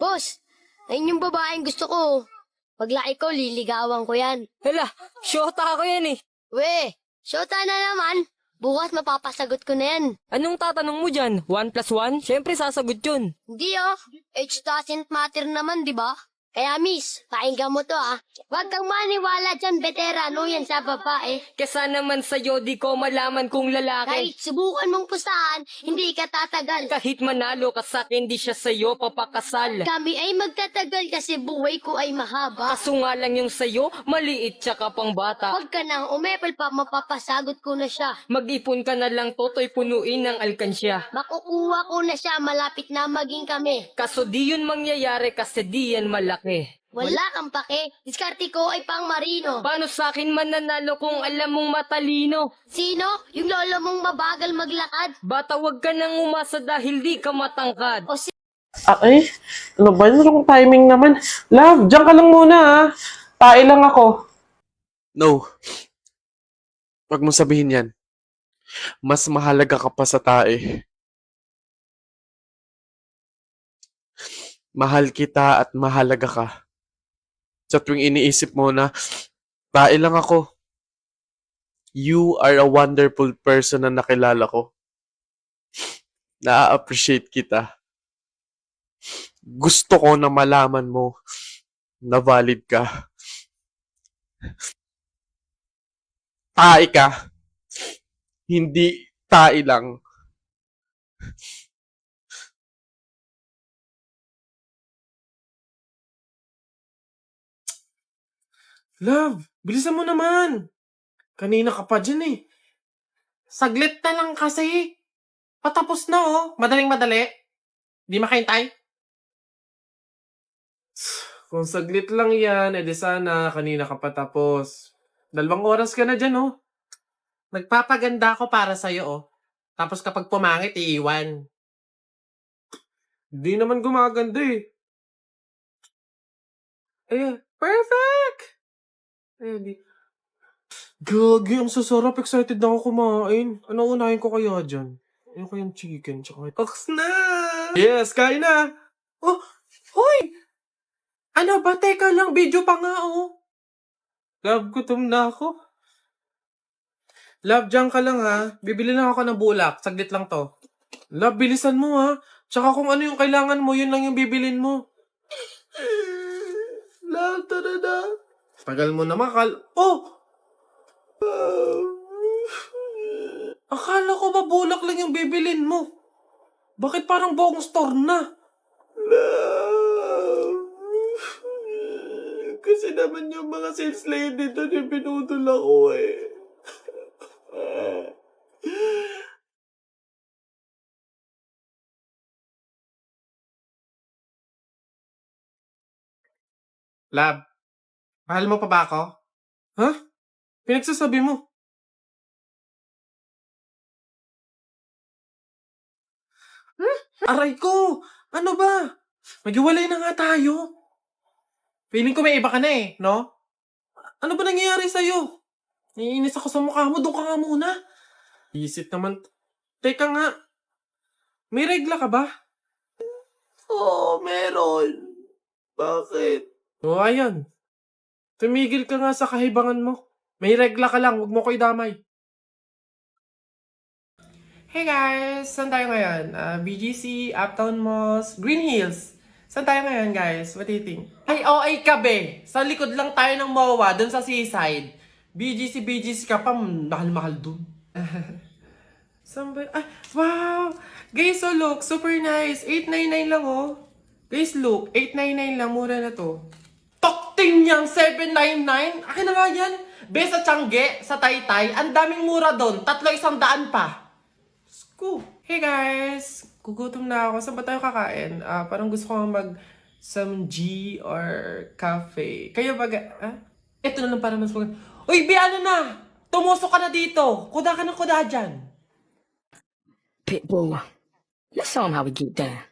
Boss, ayun yung babaeng gusto ko. Paglaki ko, liligawan ko yan. Hala, syota ako yan eh. We, syota na naman. Bukas mapapasagot ko na yan. Anong tatanong mo dyan? 1 plus 1? Siyempre sasagot yun. Hindi oh, age doesn't matter naman, di ba? Kaya miss, pakinggan mo to ah. Huwag kang maniwala dyan, veterano yan sa babae. Kesa naman sa'yo, di ko malaman kung lalaki. Kahit subukan mong pusahan, hindi ka tatagal. Kahit manalo ka sa'kin, di siya sa'yo papakasal. Kami ay magtatagal kasi buhay ko ay mahaba. Kaso nga lang yung sa'yo, maliit tsaka pang bata. Huwag ka nang umepal pa, mapapasagot ko na siya. Mag-ipon ka na lang, toto'y punuin ng alkansya. Makukuha ko na siya, malapit na maging kami. Kaso di yun mangyayari kasi di yan malaki. Wala kang pake, diskarte ko ay pang marino. Paano sa'kin mananalo kung alam mong matalino? Sino? Yung lolo mong mabagal maglakad? Bata, wag ka nang umasa dahil di ka matangkad. O Ay, ano ba? Anong timing naman? Love, diyan ka lang muna ha. Tae lang ako. No. Wag mong sabihin yan. Mas mahalaga ka pa sa tae. Mahal kita at mahalaga ka. Sa tuwing iniisip mo na, tae lang ako. You are a wonderful person na nakilala ko. Na-appreciate kita. Gusto ko na malaman mo na valid ka. Tae ka. Hindi tae lang. Love, bilisan mo naman. Kanina ka pa dyan eh. Saglit na lang kasi. Patapos na oh. Madaling madali. Di makahintay. Kung saglit lang yan, edi sana kanina ka patapos. 2 oras ka na dyan oh. Nagpapaganda ako para sa'yo oh. Tapos kapag pumangit, iiwan. Hindi naman gumaganda eh. Perfect! Ayan, di. Gagi, ang sasarap. Excited na ako kumain. Ano unahin ko kaya dyan? Ayun ko yung chicken, tsaka Ox na! Yes, kain na! Oh, hoy! Ano ba? Teka lang, video pa nga, oh. Love, gutom na ako. Love, dyan ka lang, ha? Bibili lang ako ng bulak. Saglit lang to. Love, bilisan mo, ha? Tsaka kung ano yung kailangan mo, yun lang yung bibilin mo. Love, tara na. Tagal mo na Oh! Akala ko ba bulak lang yung bibilin mo? Bakit parang buong store na? Kasi naman yung mga sales lady doon yung pinutol ako eh. Lab, mahal mo pa ba ako? Ha? Pinagsasabi mo? Aray ko! Ano ba? Maghiwalay na nga tayo. Feeling ko may iba ka na eh, no? Ano ba nangyayari sa'yo? Naiinis ako sa mukha mo, doon ka nga muna. Isip naman. Teka nga, may regla ka ba? Oo, meron. Bakit? O ayan. Tumigil ka nga sa kahibangan mo. May regla ka lang, huwag mo ko idamay. Hey guys! Saan tayo ngayon? BGC, Uptown Malls, Green Hills. Saan tayo ngayon guys? What do you think? Ay, kabe! Sa likod lang tayo ng MOA, dun sa seaside. BGC ka pa, mahal-mahal dun. Saan ba? Ay, wow! Guys, so look, super nice. 899 lang oh. Guys, look, 899 lang, mura na to. Tokting niyang 799? Akin na nga yan. Be, sa Tiangge, sa Taytay, ang daming mura doon. 300 pa. Go. Hey guys! Gugutom na ako. Saan ba tayo kakain? Parang gusto ko mag some G or cafe. Kayo ba? Ito na lang para mas mag... Uy, Bi, ano na? Tumusok ka na dito. Kuda ka ng kuda dyan. Pitbull, let's show 'em how we get down.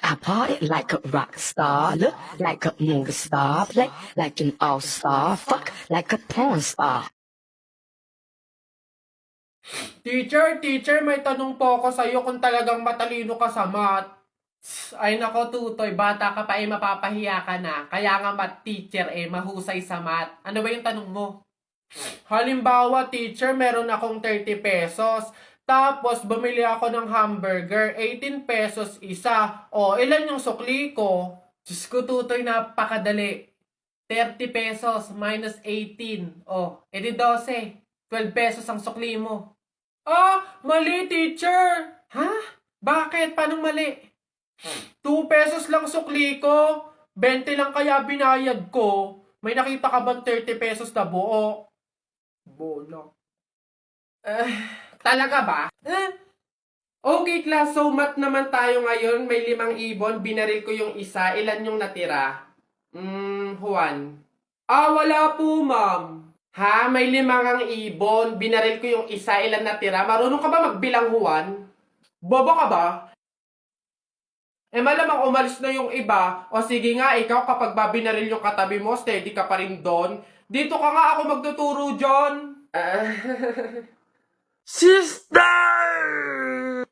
I party like a rock star, look like a movie star, play like an all-star, fuck like a porn star. Teacher, may tanong po ako sa'yo kung talagang matalino ka sa math. Ay nako, Tutoy, bata ka pa mapapahiya ka na. Kaya nga math teacher mahusay sa math. Ano ba yung tanong mo? Halimbawa, teacher, meron akong 30 pesos. Tapos, bumili ako ng hamburger, 18 pesos isa. O, ilan yung sukli ko? Diyos ko, Tutoy, napakadali. 30 pesos minus 18. O, edi 12. 12 pesos ang sukli mo. Ah, mali, teacher. Ha? Bakit? Paano mali? 2 pesos lang sukli ko. 20 lang kaya binayad ko. May nakita ka bang 30 pesos na buo? Bola. Talaga ba? Okay, class. So, math naman tayo ngayon. May 5 ibon. Binaril ko yung isa. Ilan yung natira? Juan. Wala po, ma'am. Ha? May 5 kang ibon. Binaril ko yung isa. Ilan natira? Marunong ka ba magbilang, Juan? Bobo ka ba? Malamang umalis na yung iba. O sige nga, ikaw kapag babinaril yung katabi mo, steady ka pa rin doon. Dito ka nga ako magtuturo, John. Sister!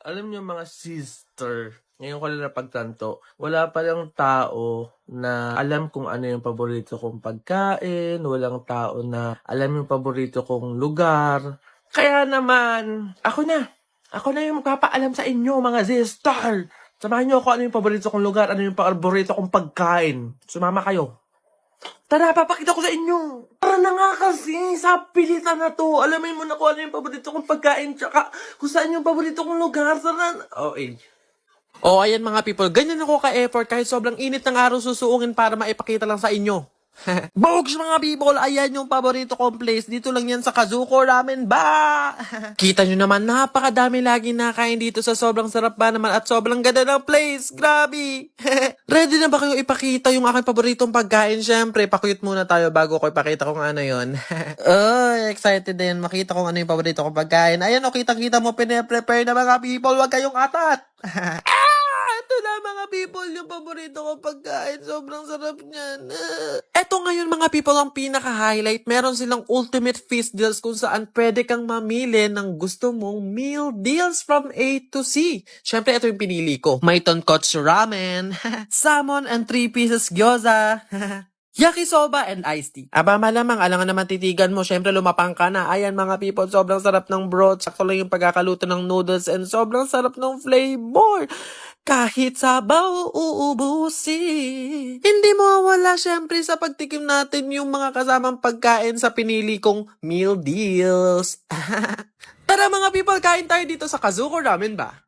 Alam niyo mga sister, ngayon ko lang napagtanto, wala palang tao na alam kung ano yung paborito kong pagkain, walang tao na alam yung paborito kong lugar. Kaya naman, ako na yung magpapaalam sa inyo mga sister. Samahan niyo ako ano yung paborito kong lugar, ano yung paborito kong pagkain. Sumama kayo. Tara, papakita ko sa inyo. Tara na nga kasi, sa pilitan na to. Alamin mo na kung ano yung paborito kong pagkain, tsaka kung saan yung paborito kong lugar. Tara na. Ayan mga people, ganyan ako ka-effort kahit sobrang init ng araw susuungin para maipakita lang sa inyo. Bogs mga people, ayan yung paborito kong place. Dito lang yan sa Kazuko Ramen ba? Kita nyo naman, napakadami lagi nakain dito sa sobrang sarap ba naman at sobrang ganda ng place. Grabe! Ready na ba kayo ipakita yung aking paboritong pagkain? Siyempre, pakuyot muna tayo bago ko ipakita kung ano yon. Excited din makita kung ano yung paborito kong pagkain. Ayan o, kitang-kita mo, pine-prepare na mga people. Huwag kayong atat! Ito na mga people, yung paborito kong pagkain. Sobrang sarap niyan. Eto ngayon mga people ang pinaka-highlight. Meron silang ultimate feast deals kung saan pwede kang mamili ng gusto mong meal deals from A to C. Siyempre, ito yung pinili ko. May tonkotsu ramen, salmon and 3 pieces gyoza, yakisoba and iced tea. Aba malamang, alangan naman titigan mo. Siyempre lumapang ka na. Ayan mga people, sobrang sarap ng broth. Sakto lang yung pagkakaluto ng noodles and sobrang sarap ng flavor. Kahit sabaw uubusin. Hindi mawawala siyempre sa pagtikim natin yung mga kasamang pagkain sa pinili kong meal deals. Tara mga people, kain tayo dito sa Kazuko Ramen ba?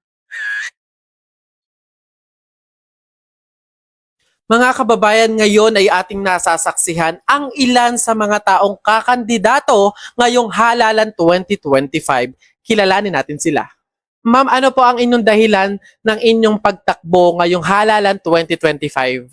Mga kababayan, ngayon ay ating nasasaksihan ang ilan sa mga taong kakandidato ngayong halalan 2025. Kilalanin natin sila. Ma'am, ano po ang inyong dahilan ng inyong pagtakbo ngayong halalan 2025?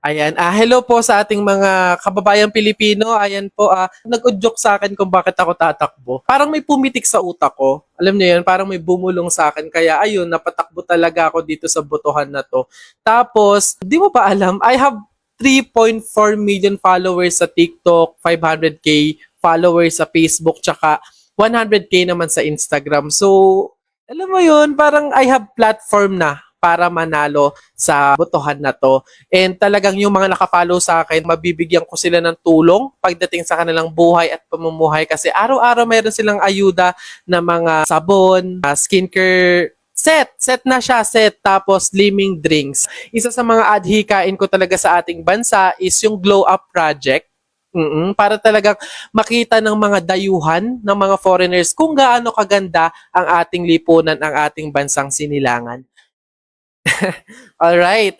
Ayan, hello po sa ating mga kababayang Pilipino. Ayan po, nag-udyok sa akin kung bakit ako tatakbo. Parang may pumitik sa utak ko. Alam niyo yun, parang may bumulong sa akin. Kaya ayun, napatakbo talaga ako dito sa botohan na to. Tapos, di mo pa alam, I have 3.4 million followers sa TikTok, 500k followers sa Facebook, tsaka 100k naman sa Instagram. So, alam mo yun, parang I have platform na para manalo sa botohan na to. And talagang yung mga nakafollow sa akin, mabibigyan ko sila ng tulong pagdating sa kanilang buhay at pamumuhay kasi araw-araw mayroon silang ayuda na mga sabon, skincare set na siya, tapos slimming drinks. Isa sa mga adhikain ko talaga sa ating bansa is yung Glow Up Project. Para talagang makita ng mga dayuhan, ng mga foreigners kung gaano kaganda ang ating lipunan, ang ating bansang sinilangan. Alright.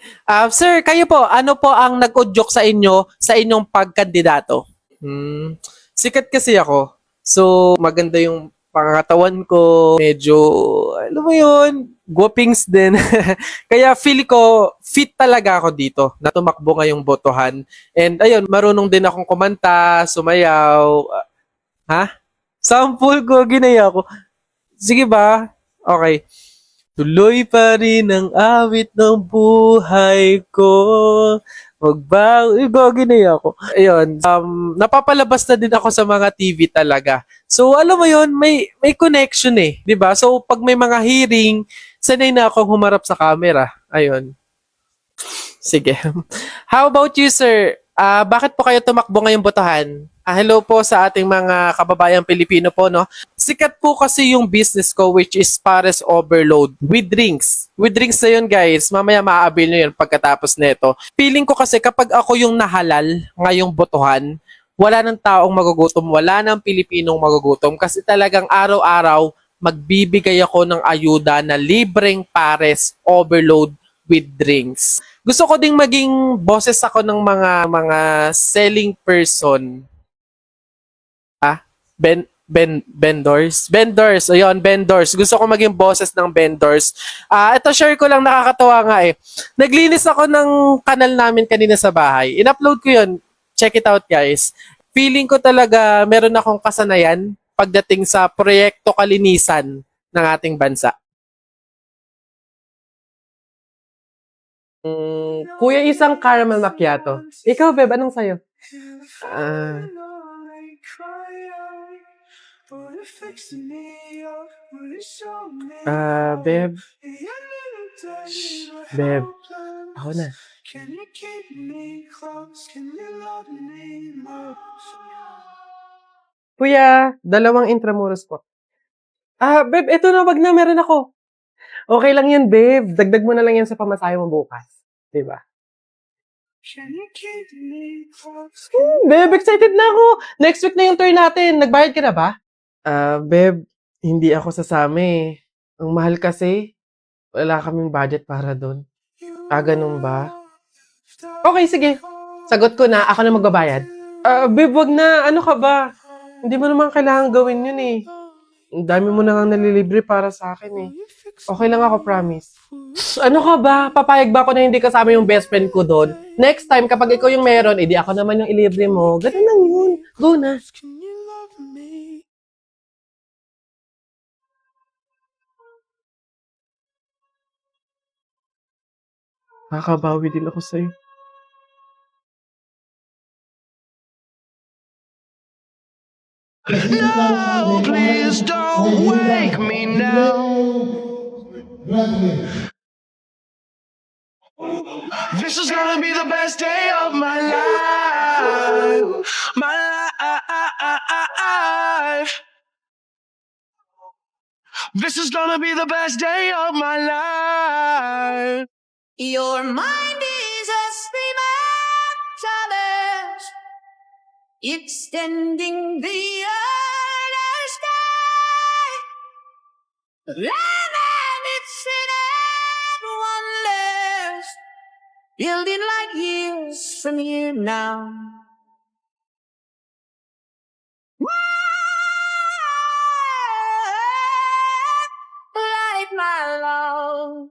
Sir, kayo po, ano po ang nag-udyok sa inyo sa inyong pagkandidato? Sikat kasi ako. So, maganda yung pangatawan ko. Medyo, alam mo yun, guwapings din. Kaya feel ko, fit talaga ako dito na tumakbo ngayong botohan. And ayun, marunong din akong kumanta, sumayaw. Sample ko, ginaya ko. Sige ba? Okay. Tuloy pa rin ang awit ng buhay ko. Ginaya ko. Ayun, napapalabas na din ako sa mga TV talaga. So, alam mo yun, may connection eh. 'Di ba? So, pag may mga hearing, sanay na akong humarap sa camera. Ayun. Sige. How about you, sir? Bakit po kayo tumakbo ngayong botohan? Hello po sa ating mga kababayang Pilipino po, no? Sikat po kasi yung business ko which is Pares Overload with drinks. With drinks na yun, guys. Mamaya maaabil nyo yun pagkatapos nito. Feeling ko kasi kapag ako yung nahalal ngayong botohan, wala nang taong magugutom, wala nang Pilipinong magugutom kasi talagang araw-araw magbibigay ako ng ayuda na libreng Pares Overload with drinks. Gusto ko ding maging boses ako ng mga selling person. Vendors. Ayun, vendors. Gusto ko maging boses ng vendors. Ito share ko lang, nakakatawa nga eh. Naglinis ako ng kanal namin kanina sa bahay. In-upload ko yun. Check it out, guys. Feeling ko talaga meron akong kasanayan pagdating sa proyekto kalinisan ng ating bansa. Kuya, isang caramel macchiato. Ikaw, Beb, anong sayo? Beb. Beb. Ako na. Kuya, 2 Intramuros po. Beb, eto na, wag na, meron ako. Okay lang yan, Beb. Dagdag mo na lang yan sa pamasahe mo bukas. Diba? Beb, excited na ako. Next week na yung tour natin. Nagbayad ka na ba? Beb, hindi ako sasama. Ang mahal kasi. Wala kaming budget para doon. Ganun ba? Okay, sige. Sagot ko na. Ako na magbabayad. Beb, wag na. Ano ka ba? Hindi mo naman kailangan gawin yun eh. Ang dami mo na nga nalilibre para sa akin eh. Okay lang ako, promise. Ano ka ba? Papayag ba ako na hindi kasama yung best friend ko doon? Next time, kapag ikaw yung meron, edi ako naman yung ilibre mo. Ganun lang yun. Go na. Nakakabawi din ako sa'yo. No, please don't wake me now. This is gonna be the best day of my life. My life. This is gonna be the best day of my life. Your mind is a challenge, extending the other sky. And it's in everyone less, building like years from here now. Light my love.